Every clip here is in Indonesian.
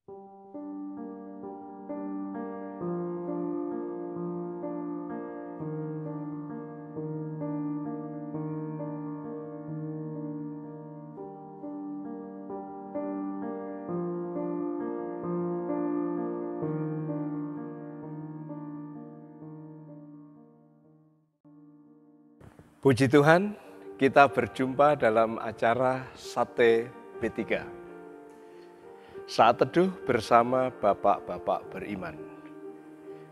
Puji Tuhan, kita berjumpa dalam acara Sate B3. Saat teduh bersama Bapak-Bapak beriman.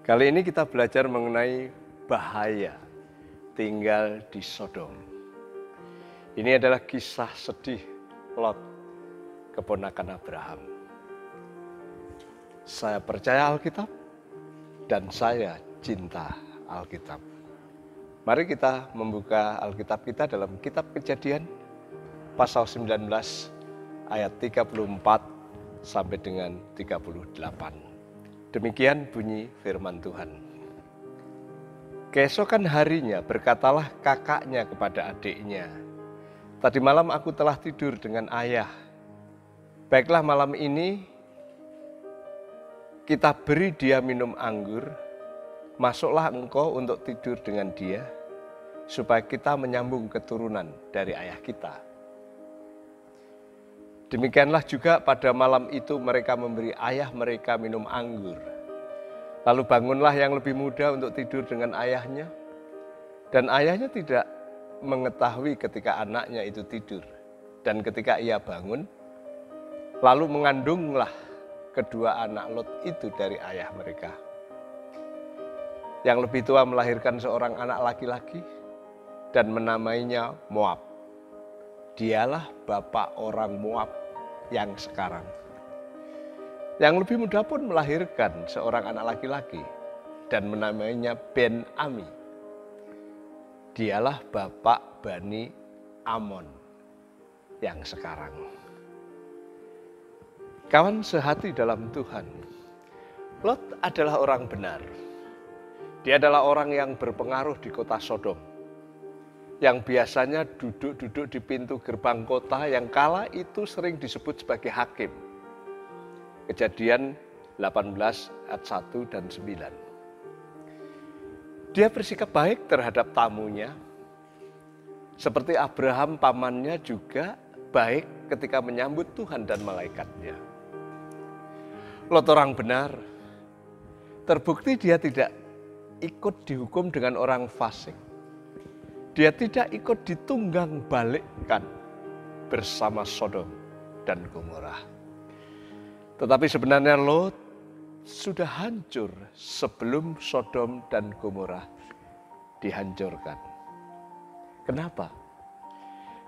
Kali ini kita belajar mengenai bahaya tinggal di Sodom. Ini adalah kisah sedih Lot, keponakan Abraham. Saya percaya Alkitab dan saya cinta Alkitab. Mari kita membuka Alkitab kita dalam kitab Kejadian pasal 19 ayat 34 sampai dengan 38. Demikian bunyi firman Tuhan. Keesokan harinya berkatalah kakaknya kepada adiknya, "Tadi malam aku telah tidur dengan ayah. Baiklah malam ini kita beri dia minum anggur. Masuklah engkau untuk tidur dengan dia, supaya kita menyambung keturunan dari ayah kita." Demikianlah juga pada malam itu mereka memberi ayah mereka minum anggur. Lalu bangunlah yang lebih muda untuk tidur dengan ayahnya, dan ayahnya tidak mengetahui ketika anaknya itu tidur. Dan ketika ia bangun, lalu mengandunglah kedua anak Lot itu dari ayah mereka. Yang lebih tua melahirkan seorang anak laki-laki dan menamainya Moab. Dialah bapak orang Moab yang sekarang. Yang lebih muda pun melahirkan seorang anak laki-laki dan menamainya Ben-Ami. Dialah bapak Bani Amon yang sekarang. Kawan sehati dalam Tuhan, Lot adalah orang benar. Dia adalah orang yang berpengaruh di kota Sodom, yang biasanya duduk-duduk di pintu gerbang kota yang kala itu sering disebut sebagai hakim. Kejadian 18 ayat 1 dan 9. Dia bersikap baik terhadap tamunya, seperti Abraham pamannya juga baik ketika menyambut Tuhan dan malaikatnya. Lot orang benar, terbukti dia tidak ikut dihukum dengan orang fasik. Dia tidak ikut ditunggang balikkan bersama Sodom dan Gomora. Tetapi sebenarnya Lot sudah hancur sebelum Sodom dan Gomora dihancurkan. Kenapa?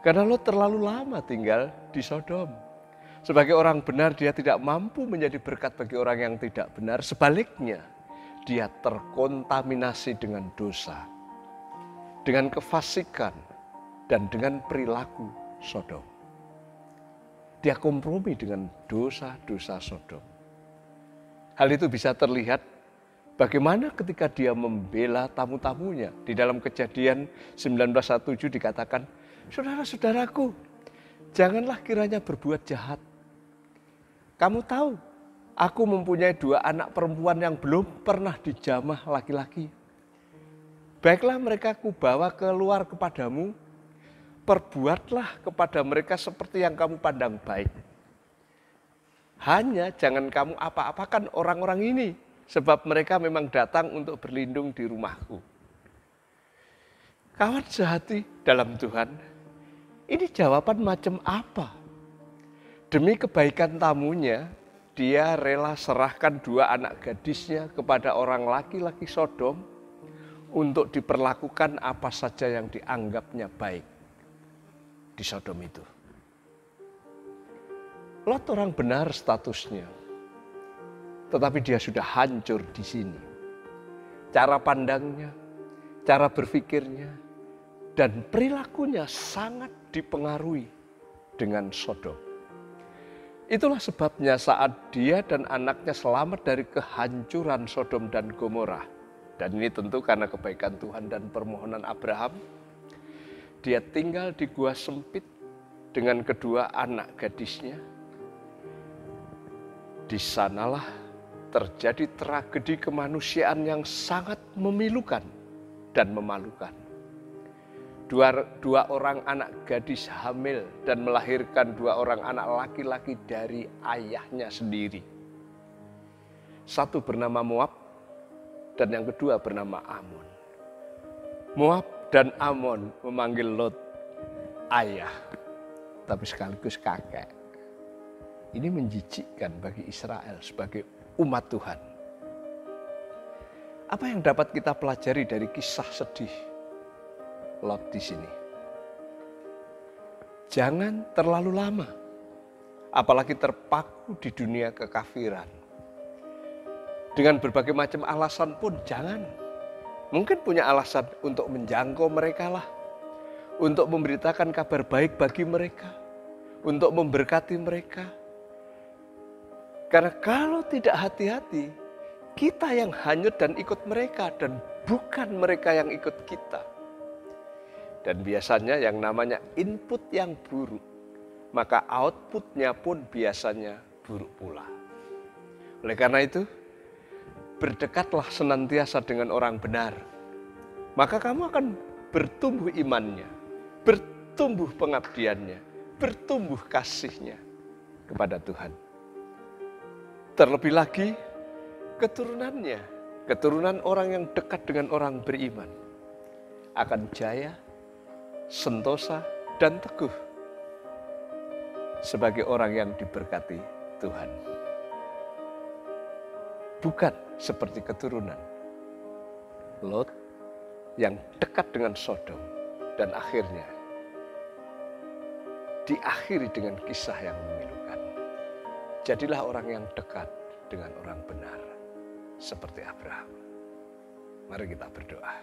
Karena Lot terlalu lama tinggal di Sodom. Sebagai orang benar dia tidak mampu menjadi berkat bagi orang yang tidak benar. Sebaliknya, dia terkontaminasi dengan dosa, dengan kefasikan, dan dengan perilaku Sodom. Dia kompromi dengan dosa-dosa Sodom. Hal itu bisa terlihat bagaimana ketika dia membela tamu-tamunya. Di dalam Kejadian 19:7 dikatakan, "Saudara-saudaraku, janganlah kiranya berbuat jahat. Kamu tahu, aku mempunyai 2 anak perempuan yang belum pernah dijamah laki-laki. Baiklah mereka kubawa keluar kepadamu, perbuatlah kepada mereka seperti yang kamu pandang baik. Hanya jangan kamu apa-apakan orang-orang ini, sebab mereka memang datang untuk berlindung di rumahku." Kawan sehati dalam Tuhan, ini jawaban macam apa? Demi kebaikan tamunya, dia rela serahkan 2 anak gadisnya kepada orang laki-laki Sodom untuk diperlakukan apa saja yang dianggapnya baik di Sodom itu. Lot orang benar statusnya, tetapi dia sudah hancur di sini. Cara pandangnya, cara berpikirnya, dan perilakunya sangat dipengaruhi dengan Sodom. Itulah sebabnya saat dia dan anaknya selamat dari kehancuran Sodom dan Gomora, dan ini tentu karena kebaikan Tuhan dan permohonan Abraham, dia tinggal di gua sempit dengan kedua anak gadisnya. Di sanalah terjadi tragedi kemanusiaan yang sangat memilukan dan memalukan. Dua orang anak gadis hamil dan melahirkan 2 orang anak laki-laki dari ayahnya sendiri. Satu bernama Moab dan yang kedua bernama Amon. Moab dan Amon memanggil Lot ayah, tapi sekaligus kakek. Ini menjijikkan bagi Israel sebagai umat Tuhan. Apa yang dapat kita pelajari dari kisah sedih Lot di sini? Jangan terlalu lama, apalagi terpaku di dunia kekafiran. Dengan berbagai macam alasan pun jangan. Mungkin punya alasan untuk menjangkau mereka lah, untuk memberitakan kabar baik bagi mereka, untuk memberkati mereka. Karena kalau tidak hati-hati, kita yang hanyut dan ikut mereka dan bukan mereka yang ikut kita. Dan biasanya yang namanya input yang buruk, maka outputnya pun biasanya buruk pula. Oleh karena itu, berdekatlah senantiasa dengan orang benar. Maka kamu akan bertumbuh imannya, bertumbuh pengabdiannya, bertumbuh kasihnya kepada Tuhan. Terlebih lagi, keturunannya, keturunan orang yang dekat dengan orang beriman, akan jaya, sentosa, dan teguh sebagai orang yang diberkati Tuhan. Bukan seperti keturunan Lot yang dekat dengan Sodom dan akhirnya diakhiri dengan kisah yang memilukan. Jadilah orang yang dekat dengan orang benar seperti Abraham. Mari kita berdoa.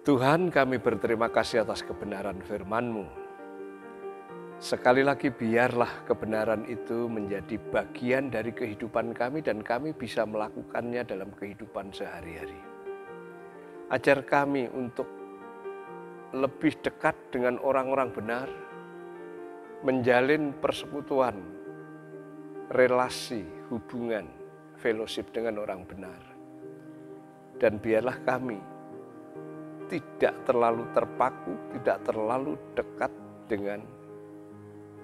Tuhan, kami berterima kasih atas kebenaran firman-Mu. Sekali lagi biarlah kebenaran itu menjadi bagian dari kehidupan kami dan kami bisa melakukannya dalam kehidupan sehari-hari. Ajar kami untuk lebih dekat dengan orang-orang benar, menjalin persekutuan, relasi, hubungan, fellowship dengan orang benar. Dan biarlah kami tidak terlalu terpaku, tidak terlalu dekat dengan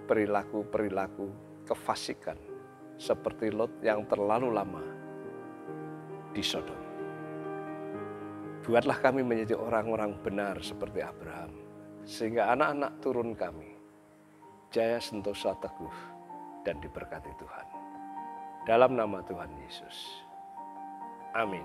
perilaku-perilaku kefasikan seperti Lot yang terlalu lama di Sodom. Buatlah kami menjadi orang-orang benar seperti Abraham, sehingga anak-anak turun kami jaya, sentosa, teguh, dan diberkati Tuhan. Dalam nama Tuhan Yesus. Amin.